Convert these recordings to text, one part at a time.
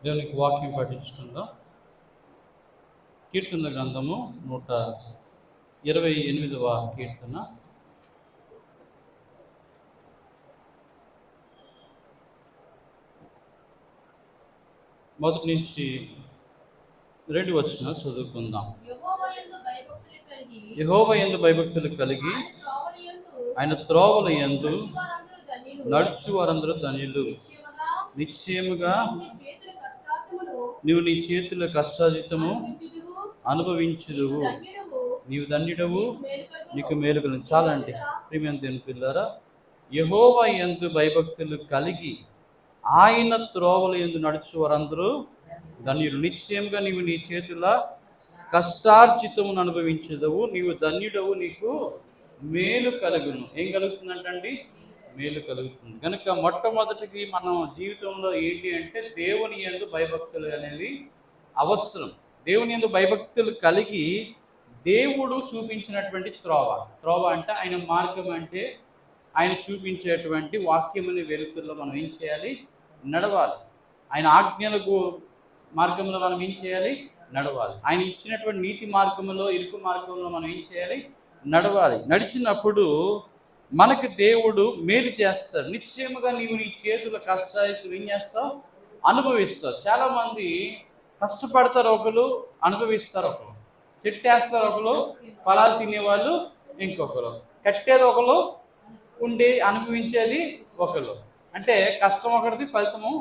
దేవునికి వాక్యం పఠించుకుందాం. కీర్తన గ్రంథము 128వ కీర్తన. మొదటి నుంచి 2 వచనాలు చదువుకుందాం. యెహోవా యందు భయభక్తులు కలిగి ఆయన త్రోవల యందు నడుచు వారందరూ ధన్యులు. నిశ్చయముగా నీవు నీ చేతుల కష్టాజితము అనుభవించుదువు. నీవు ధన్యుడవు, నీకు మేలు కలుగును. చాలండి ప్రియమైన దేవుని పిల్లారా, యెహోవా యందు భయభక్తులు కలిగి ఆయన త్రోవల యందు నడుచు వారందరూ ధన్యులు. నిశ్చయంగా నీవు నీ చేతుల కష్టార్జితమును అనుభవించదవు. నీవు ధన్యుడవు, నీకు మేలు కలుగును. ఏం కలుగుతుందంటండి? మేలు కలుగుతుంది. కనుక మొట్టమొదటికి మనం జీవితంలో ఏంటి అంటే దేవుని యందు భయభక్తులు అనేవి అవసరం. దేవుని యందు భయభక్తులు కలిగి దేవుడు చూపించినటువంటి త్రోవ అంటే ఆయన మార్గం, అంటే ఆయన చూపించేటువంటి వాక్యముని వెలుతుల్లో మనం ఏం చేయాలి? నడవాలి. ఆయన ఆజ్ఞలకు మార్గంలో మనం ఏం చేయాలి? నడవాలి. ఆయన ఇచ్చినటువంటి నీతి మార్గంలో, ఇరుకు మార్గంలో మనం ఏం చేయాలి? నడవాలి. నడిచినప్పుడు మనకు దేవుడు మేలు చేస్తాడు. నిశ్చయముగా నీవు నీ చేతుల కష్టాలు ఏం చేస్తావు? అనుభవిస్తావు. చాలామంది కష్టపడతారు, ఒకరు అనుభవిస్తారు, ఒకరు చెట్టేస్తారు, ఒకరు ఫలాలు తినేవాళ్ళు ఇంకొకరు, కట్టేది ఒకరు, ఉండి అనుభవించేది ఒకరు. అంటే కష్టం ఒకటిది, ఫలితము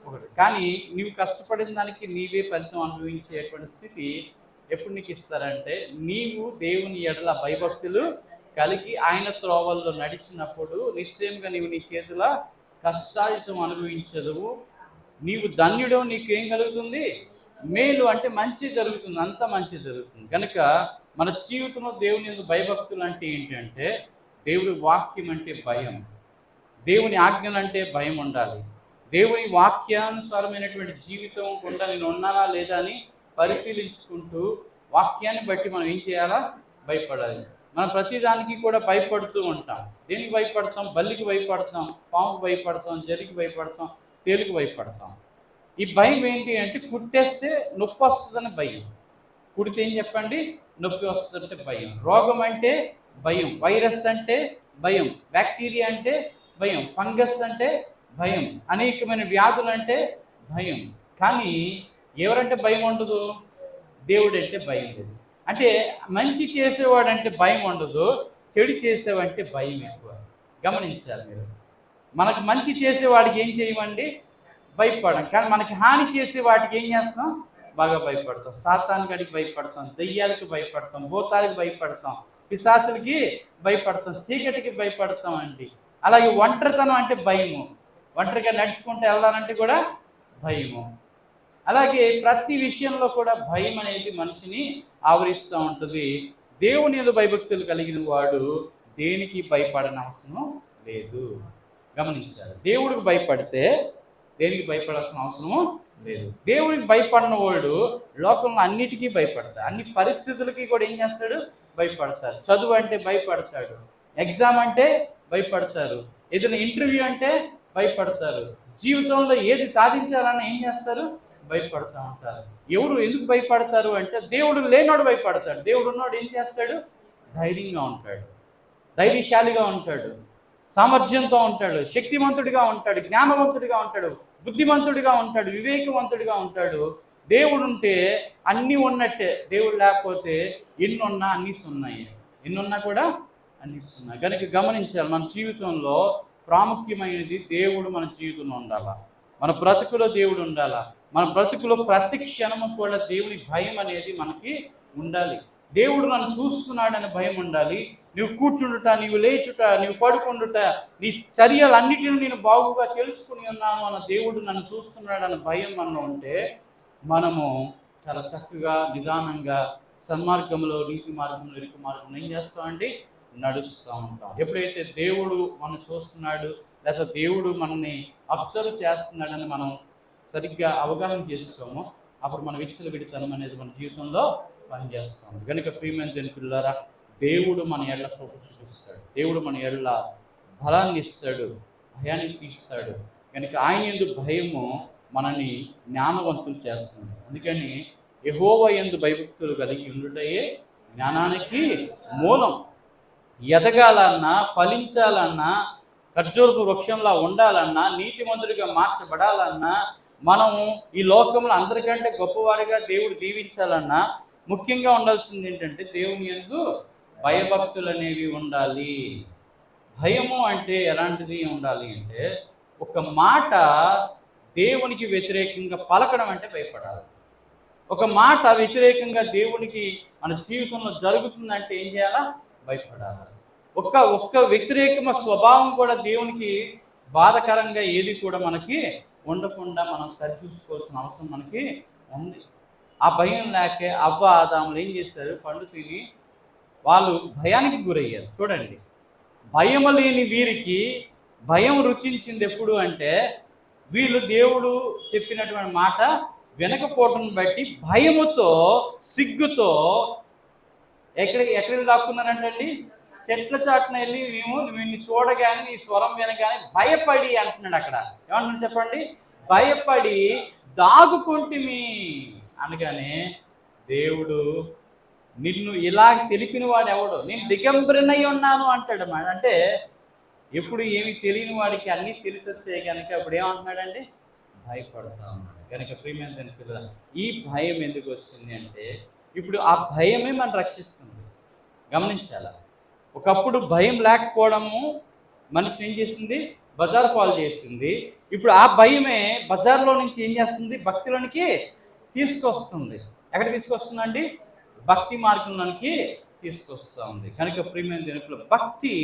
ఒకటి. కానీ నీవు కష్టపడిన దానికి నీవే ఫలితం అనుభవించేటువంటి స్థితి ఎప్పుడు నీకు ఇస్తారంటే నీవు దేవుని ఎడల భయభక్తులు కలిగి ఆయన త్రోవల్లో నడిచినప్పుడు నిశ్చయంగా నీవు నీ చేతుల కష్టాజితం అనుభవించదువు. నీవు ధన్యుడు, నీకేం కలుగుతుంది? మేలు అంటే మంచి జరుగుతుంది, అంత మంచి జరుగుతుంది. కనుక మన జీవితంలో దేవుని యందు భయభక్తులు అంటే ఏంటంటే దేవుడి వాక్యం అంటే భయం, దేవుని ఆజ్ఞలు అంటే భయం ఉండాలి. దేవుని వాక్యానుసారమైనటువంటి జీవితం కూడా నేను ఉన్నానా లేదా అని పరిశీలించుకుంటూ వాక్యాన్ని బట్టి మనం ఏం చేయాలా? భయపడాలి. మనం ప్రతిదానికి కూడా భయపడుతూ ఉంటాం. దేనికి భయపడతాం? బల్లికి భయపడతాం, పాముకి భయపడతాం, జరిగి భయపడతాం, తేలికి భయపడతాం. ఈ భయం ఏంటి అంటే కుట్టేస్తే నొప్పి వస్తుందని భయం. కుడితే ఏం చెప్పండి? నొప్పి వస్తుందంటే భయం. రోగం అంటే భయం, వైరస్ అంటే భయం, బ్యాక్టీరియా అంటే భయం, ఫంగస్ అంటే భయం, అనేకమైన వ్యాధులు అంటే భయం. కానీ ఎవరంటే భయం ఉండదు? దేవుడు అంటే భయం లేదు. అంటే మంచి చేసేవాడంటే భయం ఉండదు, చెడు చేసేవాడంటే భయం ఎక్కువ. గమనించాలి మీరు. మనకు మంచి చేసేవాడికి ఏం చేయమండి? భయపడం. కానీ మనకి హాని చేసే వాటికి ఏం చేస్తాం? బాగా భయపడతాం. సాతానుడికి భయపడతాం, దెయ్యాలకి భయపడతాం, భూతాలకి భయపడతాం, పిశాచులకి భయపడతాం, చీకటికి భయపడతాం అండి. అలాగే ఒంటరితనం అంటే భయము, ఒంటరిగా నడుచుకుంటూ వెళ్ళాలంటే కూడా భయము. అలాగే ప్రతి విషయంలో కూడా భయం అనేది మనిషిని ఆవరిస్తూ ఉంటుంది. దేవుని యందు భయభక్తులు కలిగిన వాడు దేనికి భయపడని అవసరం లేదు. గమనించాలి. దేవుడికి భయపడితే దేనికి భయపడాల్సిన అవసరం లేదు. దేవుడికి భయపడిన వాడు లోకంలో అన్నిటికీ భయపడతాడు, అన్ని పరిస్థితులకి కూడా ఏం చేస్తాడు? భయపడతాడు. చదువు అంటే భయపడతాడు, ఎగ్జామ్ అంటే భయపడతారు, ఏదైనా ఇంటర్వ్యూ అంటే భయపడతారు, జీవితంలో ఏది సాధించాలని ఏం చేస్తారు? భయపడుతూ ఉంటారు. ఎవరు ఎందుకు భయపడతారు అంటే దేవుడు లేనోడు భయపడతాడు. దేవుడు ఉన్నోడు ఏం చేస్తాడు? ధైర్యంగా ఉంటాడు, ధైర్యశాలిగా ఉంటాడు, సామర్థ్యంతో ఉంటాడు, శక్తివంతుడిగా ఉంటాడు, జ్ఞానవంతుడిగా ఉంటాడు, బుద్ధిమంతుడిగా ఉంటాడు, వివేకవంతుడిగా ఉంటాడు. దేవుడు ఉంటే అన్నీ ఉన్నట్టే, దేవుడు లేకపోతే ఎన్నున్నా అన్నీ సున్నాయి, ఎన్నున్నా కూడా అన్నీ సున్నాయి. కనుక గమనించాలి, మన జీవితంలో ప్రాముఖ్యమైనది దేవుడు మన జీవితంలో ఉండాలా, మన బ్రతుకులో దేవుడు ఉండాలా, మన బ్రతుకులో ప్రతి క్షణము కూడా దేవుని భయం అనేది మనకి ఉండాలి. దేవుడు నన్ను చూస్తున్నాడని భయం ఉండాలి. నువ్వు కూర్చుండుట, నీవు లేచుట, నీవు పడుకుండుట, నీ చర్యలన్నిటిని నేను బాగుగా తెలుసుకుని ఉన్నాను అన్న దేవుడు నన్ను చూస్తున్నాడన్న భయం మనలో ఉంటే మనము చాలా చక్కగా నిదానంగా సన్మార్గంలో, నీతి మార్గంలో, ఇరుకు మార్గంలో ఏం చేస్తామండి? నడుస్తూ ఉంటాం. ఎప్పుడైతే దేవుడు మనం చూస్తున్నాడు లేదా దేవుడు మనల్ని అబ్జర్వ్ చేస్తున్నాడని మనం సరిగ్గా అవగాహన చేసుకోమో అప్పుడు మన విచ్చలవిడితనం అనేది మన జీవితంలో పనిచేస్తాం. కనుక ప్రియమైన దేవుని పిల్లారా, దేవుడు మన ఎడల కృప చూపిస్తాడు, దేవుడు మన ఎడల బలాన్ని ఇస్తాడు, భయాన్ని తీస్తాడు. కనుక ఆయన యందు భయము మనని జ్ఞానవంతులు చేస్తుంది. అందుకని యెహోవా యందు భయభక్తులు కలిగి ఉండుటయే జ్ఞానానికి మూలం. ఎదగాలన్నా, ఫలించాలన్నా, ఖర్జూరపు వృక్షంలా ఉండాలన్నా, నీతిమంతుడిగా మార్చబడాలన్నా, మనం ఈ లోకంలో అందరికంటే గొప్పవారిగా దేవుడు దీవించాలన్నా ముఖ్యంగా ఉండాల్సింది ఏంటంటే దేవుని యందు భయభక్తులు అనేవి ఉండాలి. భయము అంటే ఎలాంటిది ఉండాలి అంటే, ఒక మాట దేవునికి వ్యతిరేకంగా పలకడం అంటే భయపడాలి. ఒక మాట వ్యతిరేకంగా దేవునికి మన జీవితంలో జరుగుతుందంటే ఏం చేయాలా? భయపడాలి. ఒక్క వ్యతిరేకమ స్వభావం కూడా దేవునికి బాధకరంగా ఏది కూడా మనకి ఉండకుండా మనం సరిచూసుకోవాల్సిన అవసరం మనకి ఉంది. ఆ భయం లేకే అవ్వ ఆదాములు ఏం చేశారు? పండు తిని వాళ్ళు భయానికి గురయ్యారు. చూడండి, భయం లేని వీరికి భయం రుచించింది ఎప్పుడు అంటే, వీళ్ళు దేవుడు చెప్పినటువంటి మాట వినకపోవటం బట్టి భయముతో, సిగ్గుతో ఎక్కడికి దాక్కున్నారంటండి? చెట్ల చాటున వెళ్ళి నిన్ను చూడగానే, నీ స్వరం వినగానే భయపడి అంటున్నాడు. అక్కడ ఏమంటున్నాడు చెప్పండి? భయపడి దాగుకుంటుమి అనగానే దేవుడు నిన్ను ఇలా తెలిపిన వాడు ఎవడు? నేను దిగంబరినై ఉన్నాను అంటాడు. అంటే ఎప్పుడు ఏమి తెలియని వాడికి అన్నీ తెలిసి వచ్చాయి కనుక ఇప్పుడు ఏమంటున్నాడండి? భయపడతా ఉన్నాడు. కనుక ప్రియమైన పిల్లలు, ఈ భయం ఎందుకు వచ్చింది అంటే, ఇప్పుడు ఆ భయమే మనం రక్షిస్తుంది. గమనించాల. ఒకప్పుడు భయం లేకపోవడము మనిషిని ఏం చేసింది? బజారు పాలు చేసింది. ఇప్పుడు ఆ భయమే బజార్లో నుంచి ఏం చేస్తుంది? భక్తిలోనికి తీసుకొస్తుంది. ఎక్కడ తీసుకొస్తుందండి? భక్తి మార్గంలోనికి తీసుకొస్తూ ఉంది. కనుక ప్రియమైన దేవుని, భక్తి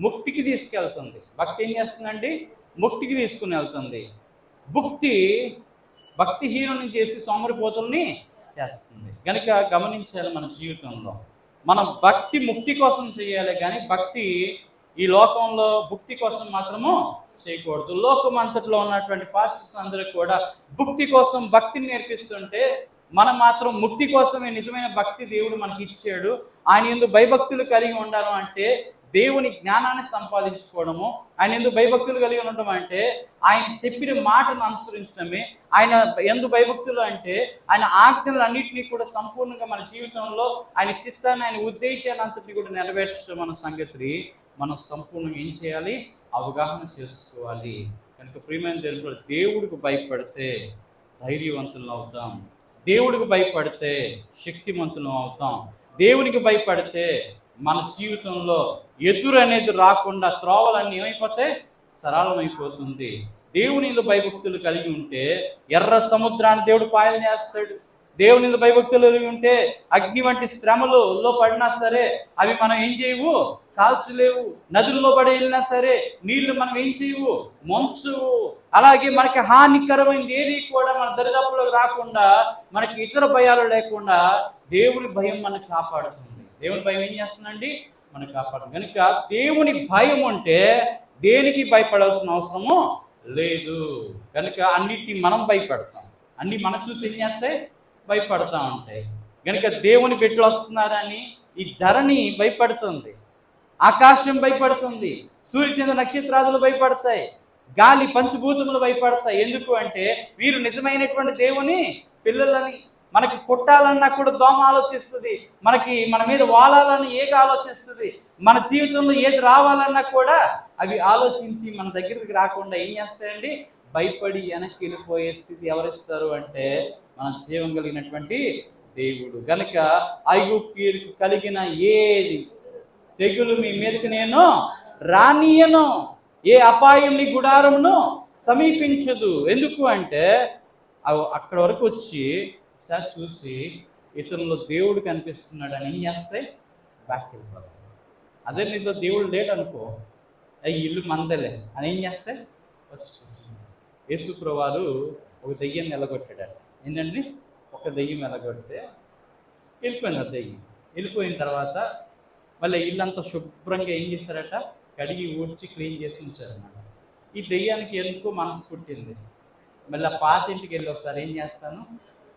ముక్తికి తీసుకెళ్తుంది. భక్తి ఏం చేస్తుందండి? ముక్తికి తీసుకుని వెళ్తుంది. భక్తిహీనుని చేసి సోమరిపోతుల్ని చేస్తుంది. కనుక గమనించాలి, మన జీవితంలో మనం భక్తి ముక్తి కోసం చేయాలి, కానీ భక్తి ఈ లోకంలో భుక్తి కోసం మాత్రము చేయకూడదు. లోకం అంతట్లో ఉన్నటువంటి పాస్టర్స్ అందరూ కూడా భుక్తి కోసం భక్తిని నేర్పిస్తుంటే, మనం మాత్రం ముక్తి కోసమే నిజమైన భక్తి దేవుడు మనకి ఇచ్చాడు. ఆయన యందు భయభక్తులు కలిగి ఉండాలి అంటే దేవుని జ్ఞానాన్ని సంపాదించుకోవడము. ఆయన యందు భయభక్తులు కలిగి ఉండడం అంటే ఆయన చెప్పిన మాటను అనుసరించడమే. ఆయన యందు భయభక్తులు అంటే ఆయన ఆజ్ఞలన్నింటినీ కూడా సంపూర్ణంగా మన జీవితంలో ఆయన చిత్తాన్ని, ఆయన ఉద్దేశాన్ని అంతటిని కూడా నెరవేర్చడం మన సంగతి మనం సంపూర్ణంగా ఏం చేయాలి? అవగాహన చేసుకోవాలి. కనుక ప్రియమైన దేవుడు, దేవుడికి భయపడితే ధైర్యవంతులు అవుతాం. దేవుడికి భయపడితే శక్తివంతులు అవుతాం. దేవునికి భయపడితే మన జీవితంలో ఎదురు అనేది రాకుండా త్రోవలన్నీ ఏమైపోతాయి? సరళమైపోతుంది. దేవుని భయభక్తులు కలిగి ఉంటే ఎర్ర సముద్రాన్ని దేవుడు పాయలు చేస్తాడు. దేవుని భయభక్తులు కలిగి ఉంటే అగ్ని వంటి శ్రమలలో పడినా సరే అవి మనం ఏం చేయవు? కాల్చలేవు. నదుల్లో పడి వెళ్ళినా సరే నీళ్లు మనం ఏం చేయవు? మంచువు. అలాగే మనకి హానికరమైనది ఏది కూడా మన దరిదాపులకు రాకుండా, మనకి ఇతర భయాలు లేకుండా దేవుని భయం మనకు కాపాడుతుంది. దేవుని భయం ఏం చేస్తుందండి? మనకు కాపాడుతుంది. కనుక దేవుని భయం ఉంటే దేనికి భయపడాల్సిన అవసరము లేదు. కనుక అన్నిటినీ మనం భయపడతాం. అన్నీ మనం చూసి ఏం చేస్తాయి? భయపడతా ఉంటాయి. కనుక దేవుని బిడ్డలు వస్తున్నారని ఈ ధరణి భయపడుతుంది, ఆకాశం భయపడుతుంది, సూర్యచంద్ర నక్షత్రాదులు భయపడతాయి, గాలి పంచభూతములు భయపడతాయి. ఎందుకు అంటే వీరు నిజమైనటువంటి దేవుని పిల్లలని. మనకి పుట్టాలన్నా కూడా దోమ ఆలోచిస్తుంది, మన మీద వాలాలని ఏక ఆలోచిస్తుంది, మన జీవితంలో ఏది రావాలన్నా కూడా అవి ఆలోచించి మన దగ్గరికి రాకుండా ఏం చేస్తాయండి? భయపడి వెనక్కి వెళ్ళిపోయే స్థితి ఎవరిస్తారు అంటే మన జీవం కలిగినటువంటి దేవుడు. కనుక ఐగుప్తీయులకు కలిగిన ఏది తెగులు మీ మీదకి నేను రానియను, ఏ అపాయం నీ గుడారమును సమీపించదు. ఎందుకు అంటే అక్కడ వరకు వచ్చి సార్ చూసి ఇతరులో దేవుడు కనిపిస్తున్నాడని ఏం చేస్తాయి? బ్యాక్ వెళ్ళిపోతాయి. అదే నీతో దేవుడు లేడు అనుకో, ఈ ఇల్లు మందలే అని ఏం చేస్తాయి? వచ్చి యేసుప్రభువు వారు ఒక దెయ్యం నిలగొట్టాడు. ఏంటండి? ఒక దెయ్యం నిలగొడితే వెళ్ళిపోయింది. ఆ దెయ్యం వెళ్ళిపోయిన తర్వాత మళ్ళీ ఇల్లంతా శుభ్రంగా ఏం చేశారట? కడిగి ఊడ్చి క్లీన్ చేసి ఉంచారన్నమాట. ఈ దెయ్యానికి ఎందుకో మనసు పుట్టింది, మళ్ళీ ఆ పాత ఇంటికి వెళ్ళి ఒకసారి ఏం చేస్తాను,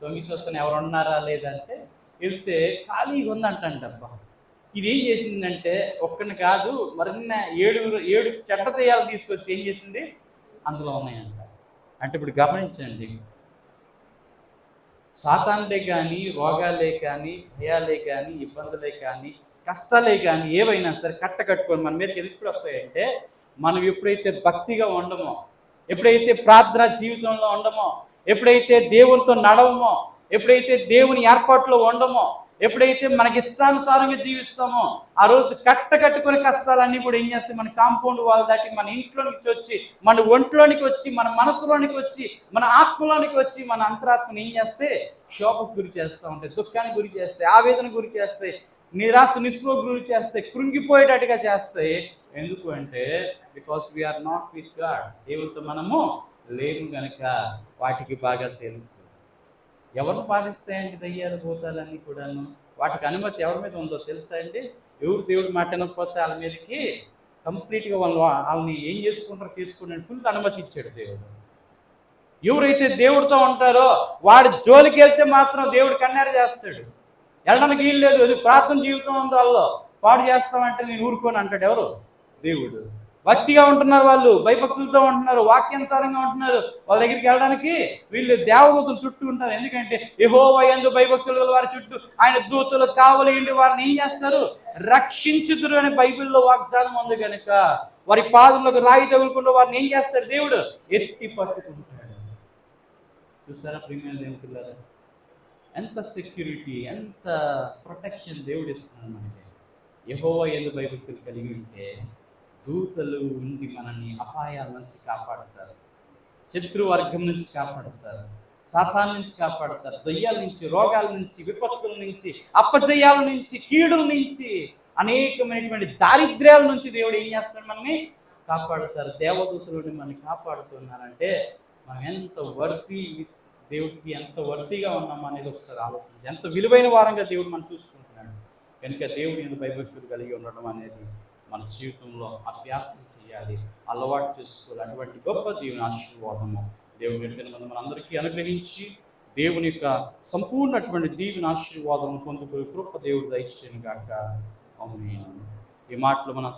దొంగి చూస్తాను ఎవరు ఉన్నారా లేదంటే వెళ్తే ఖాళీగా ఉందంటండి. అబ్బా, ఇది ఏం చేసిందంటే ఒక్కడిని కాదు మరిన్న 7 చెడ్డ దెయ్యాలు తీసుకొచ్చి ఏం చేసింది? అందులో ఉన్నాయంట. అంటే ఇప్పుడు గమనించండి, సాతానులే కానీ, రోగాలే కానీ, భయాలే కానీ, ఇబ్బందులే కానీ, కష్టాలే కానీ ఏవైనా సరే కట్టుకొని మన మీదకి ఎప్పుడు వస్తాయంటే, మనం ఎప్పుడైతే భక్తిగా ఉండమో, ఎప్పుడైతే ప్రార్థన జీవితంలో ఉండమో, ఎప్పుడైతే దేవునితో నడవమో, ఎప్పుడైతే దేవుని ఏర్పాట్లో ఉండమో, ఎప్పుడైతే మనకి ఇష్టానుసారంగా జీవిస్తామో, ఆ రోజు కట్టుకొని కష్టాలన్నీ కూడా ఏం చేస్తాయి, మన కాంపౌండ్ వాల్ దాటి మన ఇంట్లోనికి వచ్చి, మన ఒంట్లోనికి వచ్చి, మన మనసులోనికి వచ్చి, మన ఆత్మలోనికి వచ్చి, మన అంతరాత్మని ఏం చేస్తే క్షోభకు గురి చేస్తూ ఉంటాయి, దుఃఖానికి గురి చేస్తాయి, ఆవేదన గురి చేస్తాయి, నిరాశ నిస్పృహకు గురి చేస్తాయి, కృంగిపోయేటట్టుగా చేస్తాయి. ఎందుకు అంటే because we are not with God, దేవుడితో మనము లేము గనక. వాటికి బాగా తెలుసు. ఎవరు పాలిస్తాయండి దయ్యాలు భూతాలన్నీ కూడాను? వాటికి అనుమతి ఎవరి మీద ఉందో తెలుసా అండి? ఎవరు దేవుడి మాట వినకపోతే వాళ్ళ మీదకి కంప్లీట్గా వాళ్ళని ఏం చేసుకుంటారో తీసుకుని ఫుల్ అనుమతి ఇచ్చాడు దేవుడు. ఎవరైతే దేవుడితో ఉంటారో వాడి జోలికి వెళ్తే మాత్రం దేవుడు కన్నెర చేస్తాడు. వెళ్ళడానికి వీలు లేదు. అది ప్రార్థన జీవితం ఉందో వాళ్ళు పాడు చేస్తామంటే నేను ఊరుకోను అంటాడు ఎవరు? దేవుడు. భక్తిగా ఉంటున్నారు, వాళ్ళు భయభక్తులతో ఉంటున్నారు, వాక్యానుసారంగా ఉంటున్నారు, వాళ్ళ దగ్గరికి వెళ్ళడానికి వీళ్ళు దేవదూతలు చుట్టూ ఉంటారు. ఎందుకంటే యెహోవా యందు భయభక్తులు వారి చుట్టూ ఆయన దూతలు కావలిండి వారిని ఏం చేస్తారు? రక్షించుదురు అని బైబిల్లో వాగ్దానం ఉంది కనుక వారి పాదములకు రాయి తగులుకుంటూ వారిని ఏం చేస్తారు? దేవుడు ఎత్తి పట్టుకుంటాడు. చూస్తారా ప్రియమైన దేవుని పిల్లరా, ఎంత సెక్యూరిటీ, ఎంత ప్రొటెక్షన్ దేవుడు ఇస్తున్నాడు మనకి. యెహోవా యందు భయభక్తులు కలిగి ఉంటే దూతలు ఉండి మనల్ని అపాయాల నుంచి కాపాడుతారు, శత్రువర్గం నుంచి కాపాడుతారు, సాతాను నుంచి కాపాడుతారు, దయ్యాల నుంచి, రోగాల నుంచి, విపత్తుల నుంచి, అపజయాల నుంచి, కీడుల నుంచి, అనేకమైనటువంటి దారిద్ర్యాల నుంచి దేవుడు ఏం చేస్తాడు? మనల్ని కాపాడుతారు. దేవదూతలు మనల్ని కాపాడుతున్నారంటే మనం ఎంత వర్తి, దేవుడికి ఎంత వర్తిగా ఉన్నాం అనేది ఒకసారి ఆలోచించి, ఎంత విలువైన వారంగా దేవుడు మనం చూసుకుంటున్నాడు. కనుక దేవుడి మీద భయభక్తులు కలిగి ఉండడం అనేది మన జీవితంలో అభ్యాసం చేయాలి, అలవాటు చేసుకోవాలి. అటువంటి గొప్ప దేవుని ఆశీర్వాదము దేవుని వెనుక మనందరికీ అనుగ్రహించి దేవుని యొక్క సంపూర్ణటువంటి దీవెన ఆశీర్వాదం పొందుకునే కృప దేవుడు దయచేయను గాక. ఆమేన్. ఈ మాటలు మన